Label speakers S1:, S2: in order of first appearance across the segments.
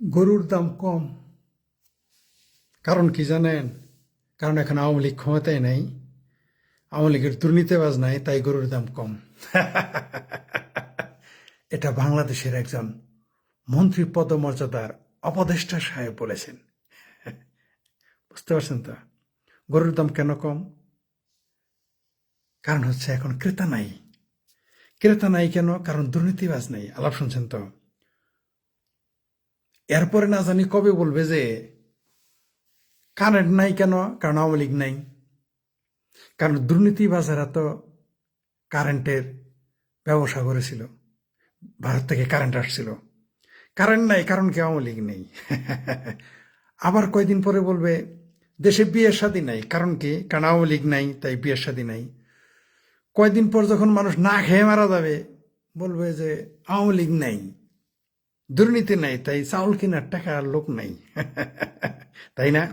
S1: গরুর দাম কম। কারণ কি জানেন? কারণ এখন আওয়ামী লীগ ক্ষমতায় নাই, আওয়ামী লীগের দুর্নীতিবাজ নাই, তাই গরুর দাম কম। এটা বাংলাদেশের একজন মন্ত্রী পদমর্যাদার উপদেষ্টা সাহেব বলেছেন। বুঝতে পারছেন তো? গরুর দাম কেন কম? কারণ হচ্ছে এখন ক্রেতা নাই। ক্রেতা নাই কেন? কারণ দুর্নীতিবাজ নাই। আলাপ শুনছেন তো? এরপরে না জানি কবে বলবে যে কারেন্ট নাই কেন? কারণ আওয়ামী লীগ নাই। কারণ দুর্নীতিবাজেরা তো কারেন্টের ব্যবসা করেছিল, ভারত থেকে কারেন্ট আসছিল। কারেন্ট নাই কারণ কি? আওয়ামী লীগ নেই। আবার কয়দিন পরে বলবে দেশে বিয়ের শাদী নাই, কারণ কি? কারণ আওয়ামী লীগ নাই, তাই বিয়ের শাদী নাই। কয়দিন পর যখন মানুষ না খেয়ে মারা যাবে, বলবে যে আওয়ামী লীগ নাই, দুর্নীতি নাই, তাই চাউল কেনার টাকা আর লোক নাই। তাই না?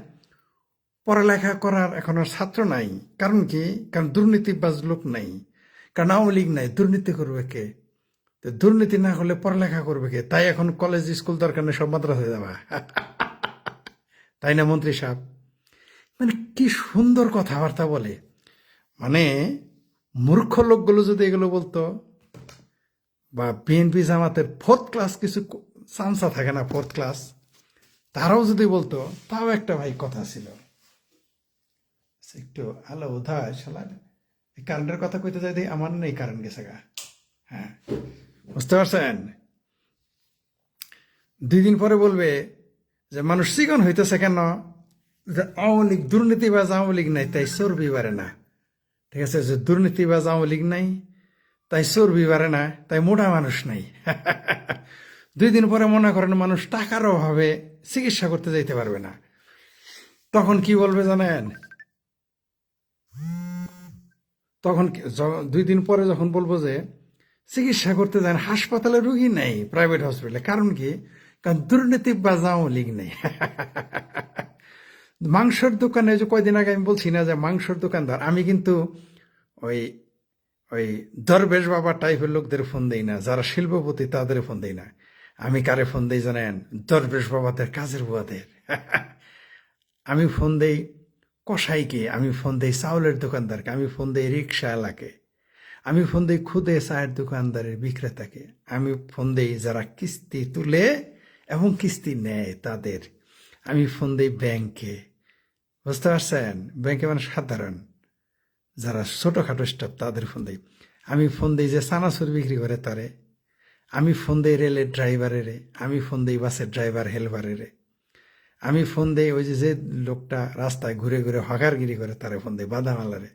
S1: পড়ালেখা করার এখন আর ছাত্র নাই, কারণ কি? কারণ দুর্নীতিবাজ লোক নাই। কারণ আওয়ামী লীগ নাই, দুর্নীতি করবে কে? তো দুর্নীতি না হলে পড়ালেখা করবে কে? তাই এখন কলেজ স্কুল দরকার নেই, সব মাদ্রাসায় যাবা। তাই না মন্ত্রী সাহেব? মানে কি সুন্দর কথাবার্তা বলে। মানে মূর্খ লোকগুলো যদি এগুলো বলতো, বা বিএনপি জামাতের ফোর্থ ক্লাস কিছু চামচা থাকে না, ফোর্থ ক্লাস, তারাও যদি বলতো, তাও একটা ভাই কথা ছিল। একটু আলো উধার শালার কারেন্টের কথা কইতে যাই দিই, আমার নেই কারেন্ট গেছে গা। হ্যাঁ, বুঝতে পারছেন? 2 দিন পরে বলবে যে মানুষ চিকন হইতেছে কেন? যে আওয়ামী লীগ দুর্নীতিবাজ, আওয়ামী লীগ নাই তাই চর্বি বাড়ে না। ঠিক আছে? যে দুর্নীতিবাজ আওয়ামী লীগ নাই তাই চর্বি বাড়ে না, তাই মোটা মানুষ নাই। 2 দিন পরে মনে করেন মানুষ টাকার অভাবে চিকিৎসা করতে যাইতে পারবে না, তখন কি বলবে জানেন? তখন 2 দিন পরে যখন বলবো যে চিকিৎসা করতে যান, হাসপাতালে রুগী নেই, প্রাইভেট হসপিটালে, কারণ কি? কারণ দুর্নীতিবাজ আওয়ামী লীগ নেই। মাংসের দোকানে, যে কয়দিন আগে আমি বলছি না যে মাংসের দোকানদার, আমি কিন্তু ওই ওই দরবেশ বাবা টাইপের লোকদের ফোন দেই না, যারা শিল্পপতি তাদের ফোন দেই না। আমি কারে ফোন দেই জানেন? দরবেশ বাবাদের, কাজের বুয়াদের। আমি ফোন দেই কসাইকে, আমি ফোন দেই চাউলের দোকানদারকে, আমি ফোন দেই রিক্সাওয়ালাকে, আমি ফোন দিই খুদে চায়ের দোকানদারের বিক্রেতাকে, আমি ফোন দিই যারা কিস্তি তুলে এবং কিস্তি নেয় তাদের, আমি ফোন দিই ব্যাংকে। বুঝতে পারছেন? ব্যাংকে মানে সাধারণ যারা ছোটোখাটো স্টাফ, তাদের ফোন দিই। আমি ফোন দিই যে চানাচুর বিক্রি করে তারে, আমি ফোন দিই রেলের ড্রাইভারের, আমি ফোন দিই বাসের ড্রাইভার হেলপারের, আমি ফোন দিই ওই যে লোকটা রাস্তায় ঘুরে ঘুরে হকারগিরি করে তারে ফোন দিই, বাদামালারে।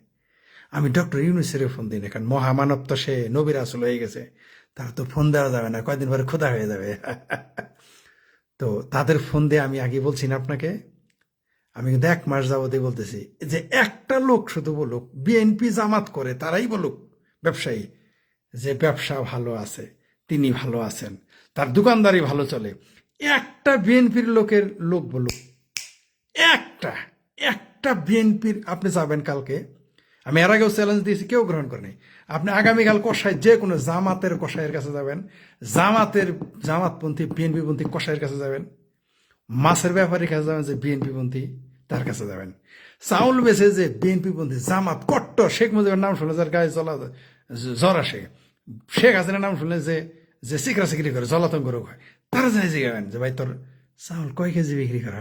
S1: আমি ডক্টর ইউনুসের ফোন দিই না, কারণ মহামানব তো সে, নবীর আসল হয়ে গেছে, তার তো ফোন দেওয়া যাবে না, কয়দিন পরে ক্ষুধা হয়ে যাবে। তো তাদের ফোন দিয়ে আমি আগে বলছি না আপনাকে, আমি কিন্তু 1 মাস যাবতই বলতেছি যে একটা লোক শুধু বলুক বিএনপি জামাত করে, তারাই বলুক ব্যবসায়ী যে ব্যবসা ভালো আছে, তিনি ভালো আছেন, তার দোকানদারি ভালো চলে। একটা বিএনপির লোক বলুক, একটা একটা বিএনপির, আপনি যাবেন কালকে, আমি এর আগেও চ্যালেঞ্জ দিয়েছি, কেউ গ্রহণ করেনি। আপনি আগামীকাল কসাই, যে কোনো জামাতের কসাইয়ের কাছে যাবেন, জামাতপন্থী বিএনপিপন্থী কসাইয়ের কাছে যাবেন, মাছের ব্যাপারীর কাছে যাবেন যে বিএনপিপন্থী, তার কাছে যাবেন। চাউল বেছে যে বিএনপিপন্থী জামাত কট্টর, শেখ মুজিবের নাম শুনলে যার গায়ে জ্বর আসে, শেখ হাসিনার নাম শুনলে যে যে সিকরা সিকরি করে, জলাতঙ্ক রোগ হয়, তারা যাই জিগাবেন যে ভাই তোর চাউল কয় কেজি বিক্রি করা?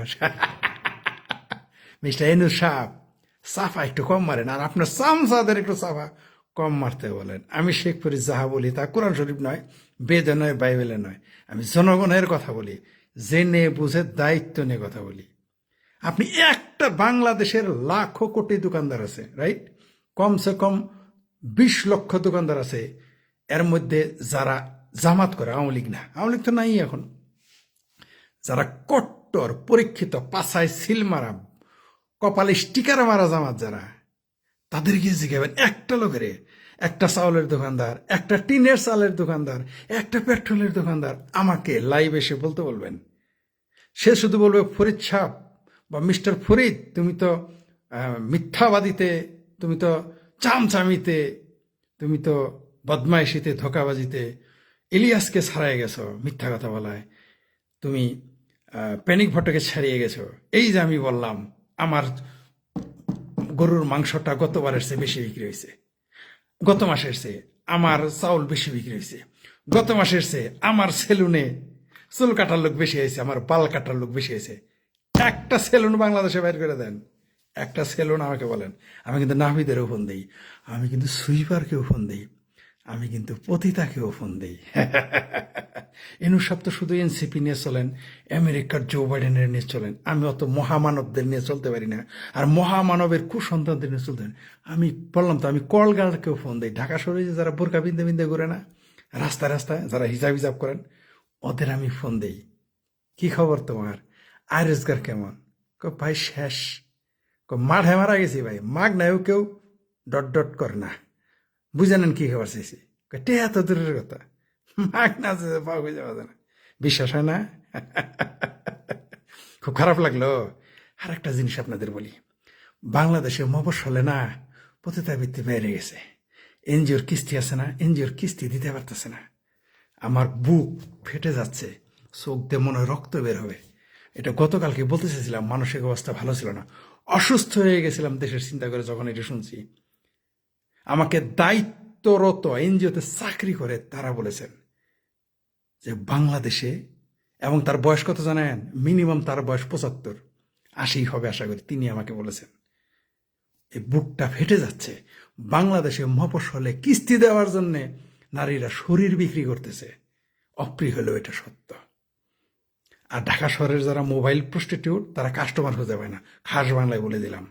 S1: মিস্টার এনুস সাহেব, সাফা একটু কম মারেন, আর আপনার চামচাদের একটু সাফা কম মারতে বলেন। আমি শেখ ফরিদ যাহা বলি তা কোরআন শরীফ নয়, বেদে নয়, বাইবেলে নয়, আমি জনগণের কথা বলি, জেনে বুঝে দায়িত্ব নিয়ে কথা বলি। আপনি একটা, বাংলাদেশের লাখো কোটি দোকানদার আছে, রাইট? কমসে কম 20 লক্ষ দোকানদার আছে, এর মধ্যে যারা জামাত করে, আওয়ামী লীগ না, আওয়ামী লীগ তো নাই এখন, যারা কট্টর পরীক্ষিত, পাছায় সিল মারা, কপালে স্টিকার মারা জামাত যারা, তাদেরকে জিজ্ঞাবেন একটা লোকের, একটা চাউলের দোকানদার, একটা টিনের চালের দোকানদার, একটা পেট্রোলের দোকানদার আমাকে লাইভ এসে বলতে বলবেন। সে শুধু বলবে ফরিদ সাহেব বা মিস্টার ফরিদ, তুমি তো মিথ্যাবাদিতে, তুমি তো চামচামিতে, তুমি তো বদমাইশিতে, ধোকাবাজিতে ইলিয়াসকে ছাড়াই গেছো, মিথ্যা কথা বলায় তুমি প্যানিক ভটকে ছাড়িয়ে গেছো। এই যে আমি বললাম আমার গরুর মাংসটা গতবারের চেয়ে বেশি বিক্রি হয়েছে, গত মাসের চেয়ে আমার চাউল বেশি বিক্রি হয়েছে, গত মাসের চেয়ে আমার সেলুনে চুল কাটার লোক বেশি হয়েছে, আমার বাল কাটার লোক বেশি হয়েছে। একটা সেলুন বাংলাদেশে বাইর করে দেন, একটা সেলুন আমাকে বলেন। আমি কিন্তু নাহিদেরও ফোন দিই, আমি কিন্তু সুইপারকেও ফোন দিই, আমি কিন্তু পতিতাকেও ফোন দিই। এনু সব তো শুধু এনসিপি নিয়ে চলেন, আমেরিকার জো বাইডেনের নিয়ে চলেন। আমি অত মহামানবদের নিয়ে চলতে পারি না, আর মহামানবের কুসন্তানদের নিয়ে চলতে পারি না। আমি বললাম তো, আমি কলগার্ডকেও ফোন দিই। ঢাকা শহরে যে যারা বোরকা বিন্দে বিন্দে ঘুরে না রাস্তায় রাস্তায়, যারা হিজাব হিজাব করেন, ওদের আমি ফোন দিই। কি খবর তোমার, আয় রোজগার কেমন? ভাই শেষ, মাঠে মারা গেছি ভাই, মাগ নাইও কেউ ডট ডট করে না। বুঝে নেন কি খবর চাইছি? টেহা তো দূরের কথা, মাগ না পাওয়া হয়ে যাওয়া যায় না। বিশ্বাস হয় না? খুব খারাপ লাগলো। আর একটা জিনিস আপনাদের বলি, বাংলাদেশে মফস্বলে না পতিতাবৃত্তি বেড়ে গেছে। এনজিওর কিস্তি আছে না, এনজিওর কিস্তি দিতে পারতেছে না। আমার বুক ফেটে যাচ্ছে, চোখ দিয়ে মনে হয় রক্ত বের হবে। এটা গতকালকে বলতে চাইছিলাম, মানসিক অবস্থা ভালো ছিল না, অসুস্থ হয়ে গেছিলাম দেশের চিন্তা করে যখন এটা শুনছি। আমাকে দায়িত্বরত এনজিওতে চাকরি করে তারা বলেছেন যে বাংলাদেশে, এবং তার বয়স কত জানেন? মিনিমাম তার বয়স 75, 80 হবে আশা করি। তিনি আমাকে বলেছেন এই বুকটা ফেটে যাচ্ছে, বাংলাদেশে মফস্বলে কিস্তি দেওয়ার জন্য নারীরা শরীর বিক্রি করতেছে। অপ্রিয় হলেও এটা সত্য। আর ঢাকা শহরের যারা মোবাইল প্রস্টিটিউট, তারা কাস্টমার খুঁজে পায় না। খাস বাংলায় বলে দিলাম,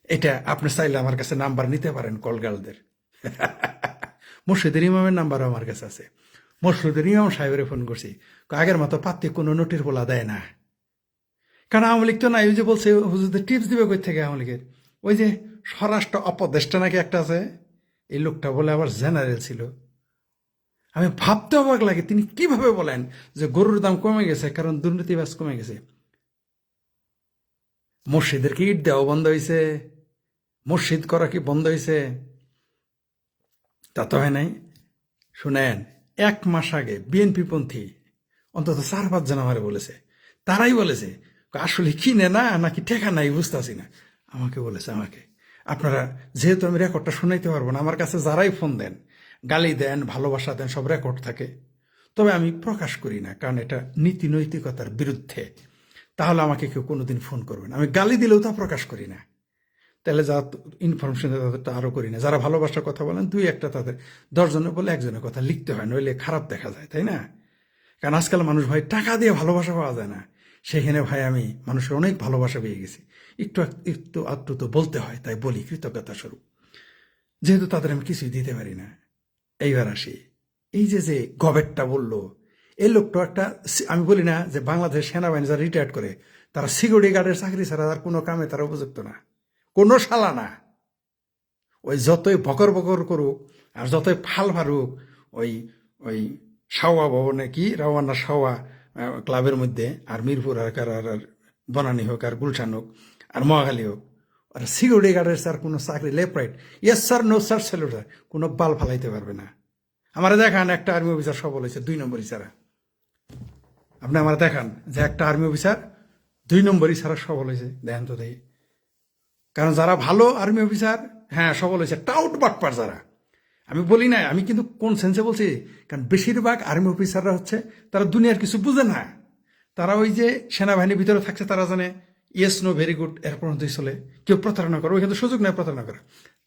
S1: এটা আপনি চাইলে আমার কাছে নাম্বার নিতে পারেন কলগার্লদের। মুর্শিদের ইমামের নাম্বারও আমার কাছে আছে। মুর্শিদের ইমাম সাহেবের ফোন করছি, আগের মতো পাত্তি কোনো নোটির বলা দেয় না। কারণ আওয়ামী লীগ তো নাই, ওই যে বলছে হুজুরদের টিপস দিবে কই থেকে আওয়ামী লীগের। ওই যে স্বরাষ্ট্র অপদেষ্টা নাকি একটা আছে, এই লোকটা বলে আবার জেনারেল ছিল। আমি ভাবতে অবাক লাগে, তিনি কিভাবে বলেন যে গরুর দাম কমে গেছে কারণ দুর্নীতিবাজ কমে গেছে। মসজিদেরকে ইট দেওয়া বন্ধ হয়েছে, মসজিদ করা কি বন্ধ হয়েছে? তা তো হয় নাই। শুনেন, 1 মাস আগে বিএনপি পন্থী অন্তত 4-5 জন আমারে বলেছে, তারাই বলেছে আসলে কিনে না নাকি ঠেকা নাই বুঝতেছি না। আমাকে বলেছে, আমাকে আপনারা, যেহেতু আমি রেকর্ডটা শোনাইতে পারবো না, আমার কাছে যারাই ফোন দেন, গালি দেন, ভালোবাসা দেন, সব রেকর্ড থাকে। তবে আমি প্রকাশ করি না, কারণ এটা নীতি নৈতিকতার বিরুদ্ধে। তাহলে আমাকে কেউ কোনোদিন ফোন করবেন, আমি গালি দিলেও তা প্রকাশ করি না। তাহলে যা ইনফরমেশন তাদেরটা আরও করি না। যারা ভালোবাসার কথা বলেন, 2-1টা তাদের, 10 জনের বলে 1 জনের কথা লিখতে হয়, নইলে খারাপ দেখা যায়, তাই না? কারণ আজকাল মানুষ ভাই টাকা দিয়ে ভালোবাসা পাওয়া যায় না। সেখানে ভাই আমি মানুষের অনেক ভালোবাসা পেয়ে গেছি, একটু একটু আধটু তো বলতে হয়, তাই বলি কৃতজ্ঞতা স্বরূপ, যেহেতু তাদের আমি কিছুই দিতে পারি না। এইবার আসি, এই যে গবেটটা বললো, এই লোকটা একটা, আমি বলি না যে বাংলাদেশের সেনাবাহিনী যারা রিটায়ার্ড করে, তারা সিকিউরিটি গার্ডের চাকরি ছাড়া আর কোনো কামে তারা উপযুক্ত না, কোনো শালা না। ওই যতই বকর বকর করুক আর যতই ফাল ফারুক, ওই ওই সাওয়া ভবনে কি রাওয়ানা সাওয়া ক্লাবের মধ্যে, আর মিরপুর আর বনানী হোক আর গুলশান হোক আর মহাখালী হোক, আর সিকিউরিটি গার্ডের স্যার কোনো চাকরি left right, yes sir, no sir, salute sir, কোনো বাল ফালাইতে পারবে না। আমার দেখান একটা আর্মি অফিসার সফল হয়েছে 2 নম্বরই ছাড়া। আপনি আমার দেখান যে একটা আর্মি অফিসার 2 নম্বরই ছাড়া সফল হয়েছে, দেখেন তো দেখি। কারণ যারা ভালো আর্মি অফিসার, হ্যাঁ সফল হয়েছে, টাউট বাটপার যারা, আমি বলি না, আমি কিন্তু কোন সেন্সে বলছি, কারণ বেশিরভাগ আর্মি অফিসাররা হচ্ছে তারা দুনিয়ার কিছু বুঝে না। তারা ওই যে সেনাবাহিনীর ভিতরে থাকছে, তারা জানে ইয়েস নো ভেরি গুড, এর পর্যন্তই চলে, কেউ প্রতারণা করে, ওইখানে সুযোগ নেই প্রতারণা করা।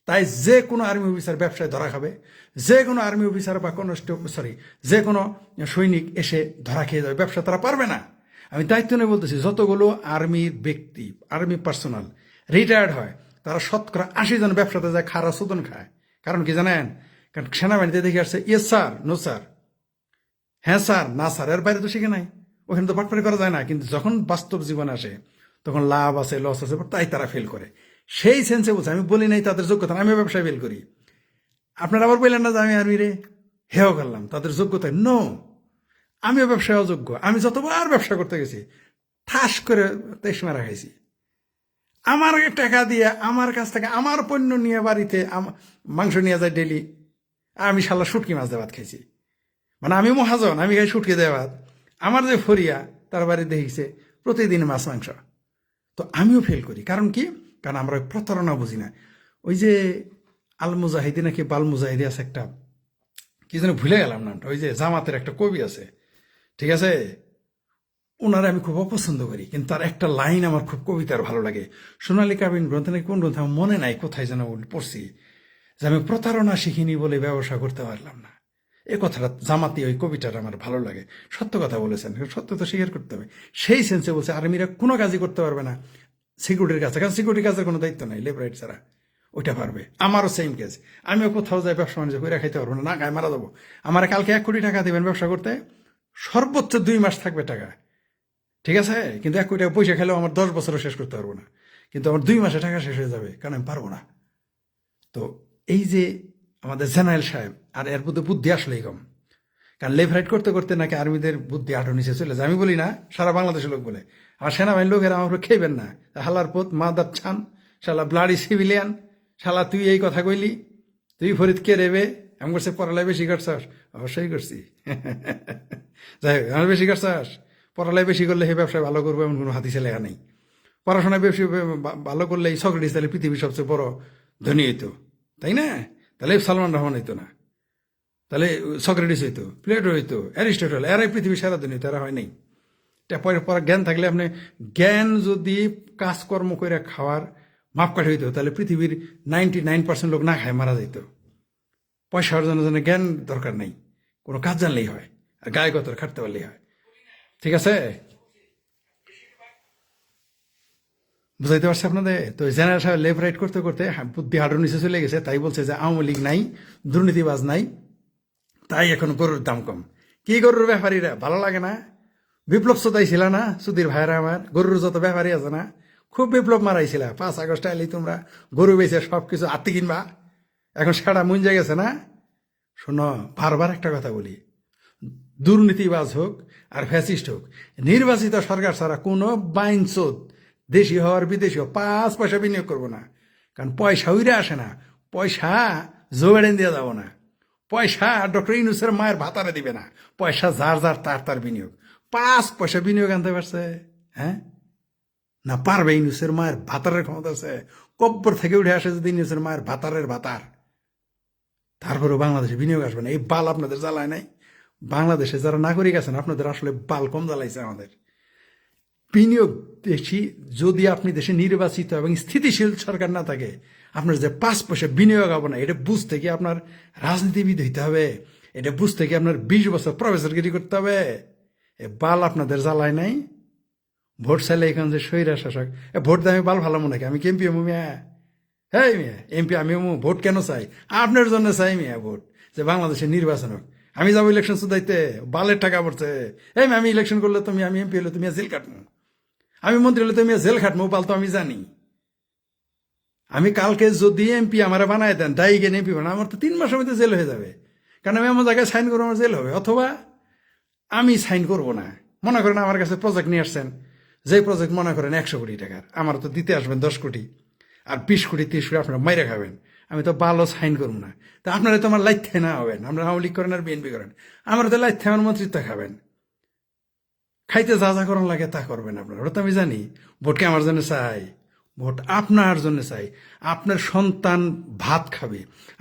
S1: তাই যে কোনো আর্মি অফিসার ব্যবসায় ধরা খাবে, যে কোনো আর্মি অফিসার বা কোনো যে কোনো সৈনিক এসে ধরা খেয়ে যাবে, ব্যবসা তারা পারবে না। আমি দায়িত্ব নিয়ে বলতেছি, যতগুলো আর্মির ব্যক্তি, আর্মি পার্সোনাল রিটায়ার্ড হয়, তারা 80% জন ব্যবসাতে যায় খারা সুদন খায়। কারণ কি জানেন? কারণ সেনাবাহিনীতে দেখে আসছে ইয়েস স্যার, নো স্যার, হ্যাঁ স্যার, না স্যার, এর বাইরে তো শিখে নাই। ওখানে তো বাটপারি করা যায় না। কিন্তু যখন বাস্তব জীবন আসে, তখন লাভ আছে, লস আছে, তাই তারা ফেল করে। সেই সেন্সে বলছে, আমি বলি নাই তাদের যোগ্যতা, আমি ব্যবসায় ফেল করি। আপনারা আবার বললেন না যে আমি আর্মিরে হেও করলাম, তাদের যোগ্যতা নো, আমিও ব্যবসায় অযোগ্য। আমি যতবার ব্যবসা করতে গেছি, ঠাস করে 23 মারা খাইছি। আমার টাকা দিয়ে আমার কাছ থেকে আমার পণ্য নিয়ে বাড়িতে মাংস নিয়ে যায় ডেলি, আমি শালা শুটকি মাছ দিয়ে ভাত খাইছি। মানে আমি মহাজন, আমি খাই শুটকি দিয়ে ভাত। আমার যে ফরিয়া, তার বাড়ি দেখিছে প্রতিদিন মাছ মাংস। তো আমিও ফেল করি, কারণ কি? কারণ আমরা ওই প্রতারণা বুঝি না। ওই যে আল মুজাহিদি নাকি বাল মুজাহিদি আছে একটা, কি যেন ভুলে গেলাম নামটা, ওই যে জামাতের একটা কবি আছে, ঠিক আছে, ওনারা আমি খুব অপছন্দ করি, কিন্তু তার একটা লাইন আমার খুব কবিতার ভালো লাগে। সোনালী কাবিন গ্রন্থ নাকি কোন গ্রন্থ আমার মনে নাই, কোথায় যেন পড়ছি, যে আমি প্রতারণা শিখিনি বলে ব্যবসা করতে পারলাম না। এই কথাটা জামাতি ওই কবিতাটা আমার ভালো লাগে। সত্য কথা বলেছেন, সত্য তো স্বীকার করতে হবে। সেই সেন্সে বলছে আর্মিরা কোনো কাজই করতে পারবে না সিকিউরিটির কাছে, কারণ সিকিউরিটির কাজের কোনো দায়িত্ব নাই, লেফট রাইট ছাড়া। ওইটা পারবে। আমারও সেম কেস, আমিও কোথাও যাই ব্যবসা বাণিজ্য করে খাইতে পারবো না, না খাই মারা যাবো। আমার কালকে 1 কোটি টাকা দেবেন ব্যবসা করতে, সর্বোচ্চ 2 মাস থাকবে টাকা, ঠিক আছে, কিন্তু 1 কোটি টাকা পয়সা খেলেও আমার 10 বছরও শেষ করতে পারবো না, কিন্তু আমার 2 মাসে টাকা শেষ হয়ে যাবে, কারণ আমি পারবো না। তো এই যে আমাদের জেনারেল সাহেব, আর এর মধ্যে বুদ্ধি আসলেই কম, কারণ লেফট রাইট করতে করতে নাকি আর্মিদের বুদ্ধি আঠো নিচে চলে যায়। আমি বলি না, সারা বাংলাদেশের লোক বলে, আর সেনাবাহিনীর লোকেরা আমার উপরে খেবেন না, হালার পোত মাদার ছান, শালা ব্লাডি সিভিলিয়ান, শালা তুই এই কথা কইলি, তুই ফরিদ কে রেবে, আমি করছে পড়ালাই বেশি করছাস, অবশ্যই করছি। যাই হোক, আমার বেশি করছাস, পড়ালাই বেশি করলে হে ব্যবসায় ভালো করবো এমন কোনো হাতি ছেলে নেই। পড়াশোনায় বেশি ভালো করলে এই সক্রেটিস তাহলে পৃথিবীর সবচেয়ে বড় ধনী হইতো, তাই না? তাহলে সালমান রহমান হইতো না, তাহলে সক্রেটিস হইতো, প্লেটো হইতো, অ্যারিস্টটল, এরাই পৃথিবীর সেরা ধনী, তারা হয় নাই। পরে পরে জ্ঞান থাকলে আপনি, জ্ঞান যদি কাজকর্ম করে খাওয়ার মাপকাঠি হইতো, তাহলে পৃথিবীর 99% লোক না খায় মারা যাইত। পয়সা অর্জনের জন্য জ্ঞান দরকার নেই, কোনো কাজ জানলেই হয়, আর গায়ে গতর খাটতে পারলেই হয়, ঠিক আছে? বুঝাইতে পারছি আপনাদের? তো জেনারেল সাহেব লেফট রাইট করতে করতে বুদ্ধি হাঁটুর নিচে চলে গেছে, তাই বলছে যে আওয়ামী লীগ নাই, দুর্নীতিবাজ নাই, তাই এখন গরুর দাম কম। কি গরুর ব্যাপারীরা ভালো লাগে না? বিপ্লব চোদাইছিল না সুধীর ভাইরা আমার? গরুর যত ব্যাপারী আছে না, খুব বিপ্লব মারাইছিল। 5 আগস্ট আইলি তোমরা গরু বেচে সবকিছু আত্মি কিনবা, এখন সেটা মুঞ্জে গেছে না? শোনো, বারবার একটা কথা বলি, দুর্নীতিবাজ হোক আর ফ্যাসিস্ট হোক, নির্বাচিত সরকার ছাড়া কোনো বাইনচোদ, দেশি হওয়ার বিদেশি হোক, 5 পয়সা বিনিয়োগ করবো না। কারণ পয়সা উইরে আসে না, পয়সা জোগাড়েন দিয়ে যাবো না, পয়সা ডক্টর ইউনূসের মায়ের ভাতারে দিবে না, পয়সা যার যার তার তার বিনিয়োগ। 5 পয়সা বিনিয়োগ আনতে পারছে? হ্যাঁ, না পারবে? ইউনূসের মায়ের ভাতারের ক্ষমতা আছে? কব্বর থেকে উঠে আসে যদি ইউনূসের মায়ের ভাতারের ভাতার, তারপরেও বাংলাদেশে বিনিয়োগ আসবে না। এই বাল আপনাদের জ্বালায় নাই? বাংলাদেশে যারা নাগরিক আছেন আপনাদের আসলে বাল কম জ্বালাইছে আমাদের। বিনিয়োগ দেশি, যদি আপনি দেশে নির্বাচিত এবং স্থিতিশীল সরকার না থাকে, আপনার যে 5 পয়সা বিনিয়োগ হবে না, এটা বুঝতে কি আপনার রাজনীতিবিদ হইতে হবে? এটা বুঝতে কি আপনার 20 বছর প্রফেসরগিরি করতে হবে? এ বাল আপনাদের জ্বালায় নাই? ভোট চাইলে এখন যে স্বৈরা শাসক, ভোট দিয়ে আমি বাল ভালো মনে, আমি কি এমপি হমু মিয়া? হ্যাঁ মিয়া, এমপি আমি হমু? ভোট কেন চাই? আপনার জন্য চাই মিয়া ভোট, যে বাংলাদেশের নির্বাচন হোক। আমি যাবো ইলেকশন শুধাইতে, বালের টাকা পড়ছে। এই আমি ইলেকশন করলে তুমি, আমি এমপি হলে তুমি জেল কাটমু, আমি মন্ত্রী হলে তুমি জেল খাটমু, পাল তো আমি জানি। আমি কালকে যদি এমপি আমার বানায় দেন, ডাইগেন এমপি বানান, আমার তো 3 মাসের মধ্যে জেল হয়ে যাবে, কারণ আমি আমার জায়গায় সাইন করবো, আমার জেল হবে। অথবা আমি সাইন করবো না। মনে করেন আমার কাছে প্রজেক্ট নিয়ে আসছেন, যে প্রজেক্ট মনে করেন 100 কোটি টাকার, আমার তো দিতে আসবেন 10 কোটি, আর 20 কোটি 30 কোটি আপনারা মাইরে খাবেন, আমি তো ভালো সাইন করবো না। তা আপনারা তো আমার লাইথে না হবেন, আপনারা আওয়ামী লীগ করেন আর বিএনপি করেন, আমার তো লাইথে আমার মন্ত্রিত্ব খাবেন, খাইতে যা যা করার লাগে তা করবেন আপনারা, ওটা তো আমি জানি। ভোটকে আমার জন্য চাই, ভোট আপনার জন্য চাই। আপনার সন্তান ভাত খাবে,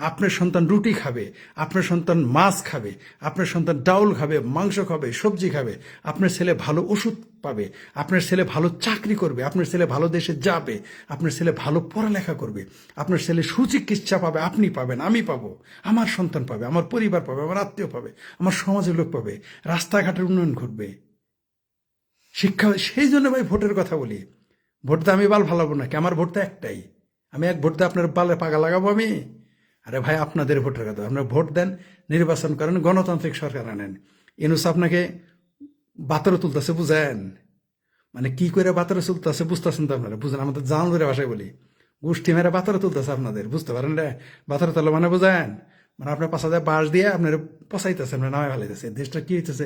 S1: আপনার সন্তান রুটি খাবে, আপনার সন্তান মাছ খাবে, আপনার সন্তান ডাউল খাবে, মাংস খাবে, সবজি খাবে, আপনার ছেলে ভালো ওষুধ পাবে, আপনার ছেলে ভালো চাকরি করবে, আপনার ছেলে ভালো দেশে যাবে, আপনার ছেলে ভালো পড়ালেখা করবে, আপনার ছেলে সুচিকিৎসা পাবে, আপনি পাবেন, আমি পাবো, আমার সন্তান পাবে, আমার পরিবার পাবে, আমার আত্মীয় পাবে, আমার সমাজের লোক পাবে, রাস্তাঘাটের উন্নয়ন ঘটবে, শিক্ষা। সেই জন্য ভাই ভোটের কথা বলি। ভোটটা আমি বাল ভালাবো নাকি? আমার ভোটটা একটাই, আমি এক ভোটটা আপনার বালে পাগা লাগাবো আমি? আরে ভাই, আপনাদের ভোটের কথা, আপনার ভোট দেন, নির্বাচন করেন, গণতান্ত্রিক সরকার আনেন। ইউনূস আপনাকে বাতরে তুলতেছে, বুঝেন? মানে কি করে বাতরে তুলতেছে বুঝতেছেন তো আপনারা? বুঝেন? আমাদের জানদের ভাষায় বলি, গোষ্ঠী মেরে বাতরে তুলতেছে আপনাদের, বুঝতে পারেন রে? বাতরে তোলা মানে বুঝেন? মানে আপনার 5,000 বাঁশ দিয়ে আপনার পচাইতেছে, আপনার নামে ফেলাইতেছে। দেশটা কি হইতেছে?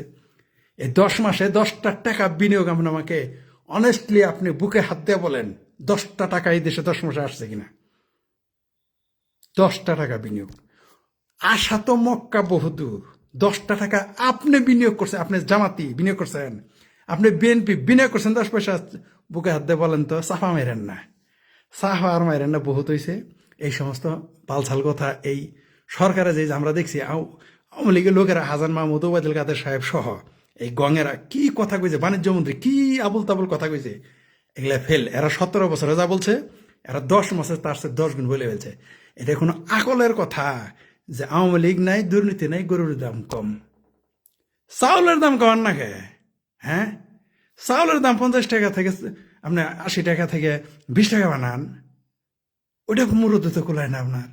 S1: এই 10 মাসে 10টা টাকা বিনিয়োগ, আপনি আমাকে অনেস্টলি আপনি বুকে হাত দিয়ে বলেন, 10টা টাকা এই দেশে 10 মাসে আসছে কিনা? 10টা টাকা বিনিয়োগ, আশা তো মক্কা বহুদূর। 10টা টাকা আপনি বিনিয়োগ করছেন, আপনি জামাতি বিনিয়োগ করছেন, আপনি বিএনপি বিনা করছেন 10 পয়সা, বুকে হাত দিয়ে বলেন তো, চাপা মেরেন না, চাপা আর মারেন না, বহুত হয়েছে এই সমস্ত পালছাল কথা। এই সরকারে যে আমরা দেখছি আওয়ামী লীগের লোকেরা, হাসান মাহমুদ, ওবায়দুল কাদের সাহেব সহ এই গঙেরা কি কথা কইছে, বাণিজ্য মন্ত্রী কি আবুল তাবুল কথা কইছে, এগুলা ফেল। এরা 17 বছরে যা বলছে, এরা 10 মাসে তার চেয়ে 10 গুণ বলে ফেলছে। এটা কোনো আকলের কথা যে আওয়ামী লীগ নাই, দুর্নীতি নাই, গরুর দাম কম। চাউলের দাম কমান না কে? হ্যাঁ, চাউলের দাম 50 টাকা থেকে আপনি 80 টাকা থেকে 20 টাকা বানান, ওটা মুরুদ তো কুলায় না আপনার,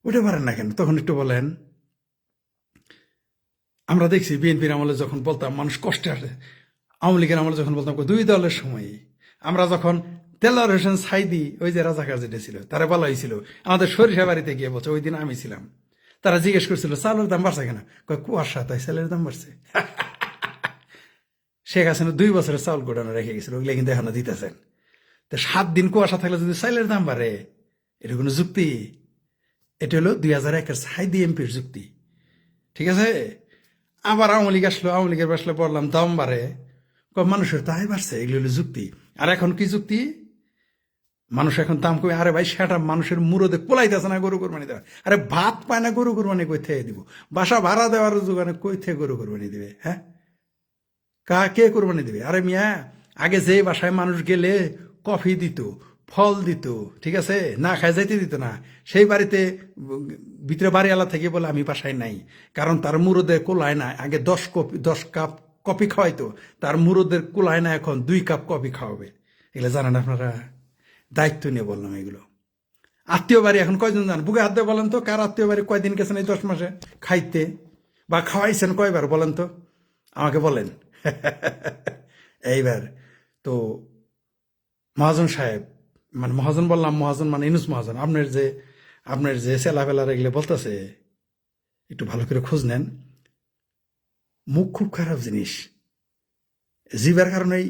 S1: ওটা পারেন না কেন? তখন একটু বলেন। আমরা দেখছি বিএনপির আমলে যখন বলতাম মানুষ কষ্টে আসে, আওয়ামী লীগের আমলে যখন বলতাম, দুই দলের সময় আমরা যখন তেলার হোসেন সাইদি, ওই যে রাজাকার যেটা ছিল, তারা বলা হয়েছিল আমাদের সরিষা বাড়িতে গিয়ে বলছে, ওই দিন আমি ছিলাম, তারা জিজ্ঞেস করছিল চালের দাম বাড়ছে কেন, কয় কুয়াশা তাই চালের দাম বাড়ছে। শেখ হাসিনা 2 বছরের চাউল গোডানো রেখে গেছিল, ওগুলো কিন্তু এখনো দিতেছেন। তো 7 দিন কুয়াশা থাকলে যদি চাইলের দাম বাড়ে, এটা কোনো যুক্তি? এটা হলো 2001-এর সাইদি এমপির যুক্তি, ঠিক আছে? আবার আওয়ামী লীগ আসলো, আওয়ামী লীগের আসলে বললাম দাম বাড়ে, মানুষের তাই বাড়ছে, এগুলো হলো যুক্তি। আর এখন কি যুক্তি? মানুষ এখন দাম কমে, আরে ভাই সেটা মানুষের মুরদে পোলাইতেছে না গরু কোরবানি দেওয়া, আরে ভাত পায় না গরু কোরবানি কই থেকে দিব, বাসা ভাড়া দেওয়ার দোকানে কই থেকে গরু কোরবানি দিবে? হ্যাঁ, কে কোরবানি দিবে? আরে মিয়া, আগে যে বাসায় মানুষ গেলে কফি দিত, ফল দিত, ঠিক আছে, না খায় যাইতে দিত না, সেই বাড়িতে ভিতরে বাড়িওয়ালা থেকে বলে আমি বাসায় নাই, কারণ তার মুরদের কোলায় না। আগে 10 কাপ কফি খাওয়াইতো, তার মুরদের কোলায় না, এখন 2 কাপ কফি খাওয়াবে। এগুলো জানেন আপনারা? দায়িত্ব নিয়ে বললাম এগুলো। আত্মীয় বাড়ি এখন কয়জন যান? বুকে হাত দিয়ে বলেন তো, কার আত্মীয় বাড়ি কয়দিন গেছেন এই 10 মাসে খাইতে, বা খাওয়াইছেন কয়বার বলেন তো, আমাকে বলেন। এইবার তো মহাজন সাহেব, মানে মহাজন বললাম, মহাজন মানে ইনুস মহাজন, আপনার যে সেলাফেলার এগুলো বলতেছে, একটু ভালো করে খোঁজ নেন। মুখ খুব খারাপ জিনিস, জিবার কারণেই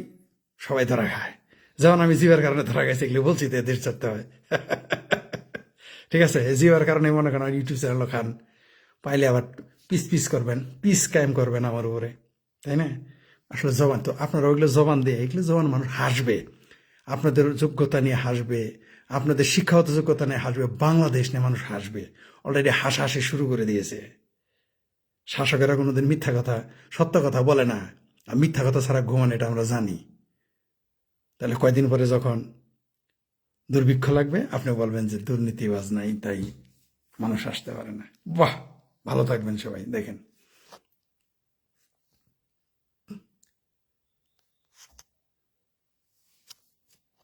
S1: সবাই ধরা খায়। যেমন আমি জিবার কারণে ধরা খাইছি, এগুলো বলছি তো, দেশ ছাড়তে হয়। ঠিক আছে, জিবার কারণে মনে করেন ইউটিউব চ্যানেল খান, পাইলে আবার পিস করবেন, পিস কায়েম করবেন আমার উপরে, তাই না? আসলে জবান তো আপনারা ওইগুলো জবান দিয়ে, এগুলো জবান মানুষ হাসবে, আপনাদের যোগ্যতা নিয়ে হাসবে, আপনাদের শিক্ষাগত যোগ্যতা নিয়ে হাসবে, বাংলাদেশ নিয়ে মানুষ হাসবে। অলরেডি হাসাহাসি শুরু করে দিয়েছে। শাসকেরা কোনোদিন মিথ্যা কথা, সত্য কথা বলে না, আর মিথ্যা কথা ছাড়া ঘুমান, এটা আমরা জানি। তাহলে কয়দিন পরে যখন দুর্ভিক্ষ লাগবে, আপনি বলবেন যে দুর্নীতিবাজ নাই, তাই মানুষ আসতে পারে না। বাহ, ভালো থাকবেন সবাই, দেখেন।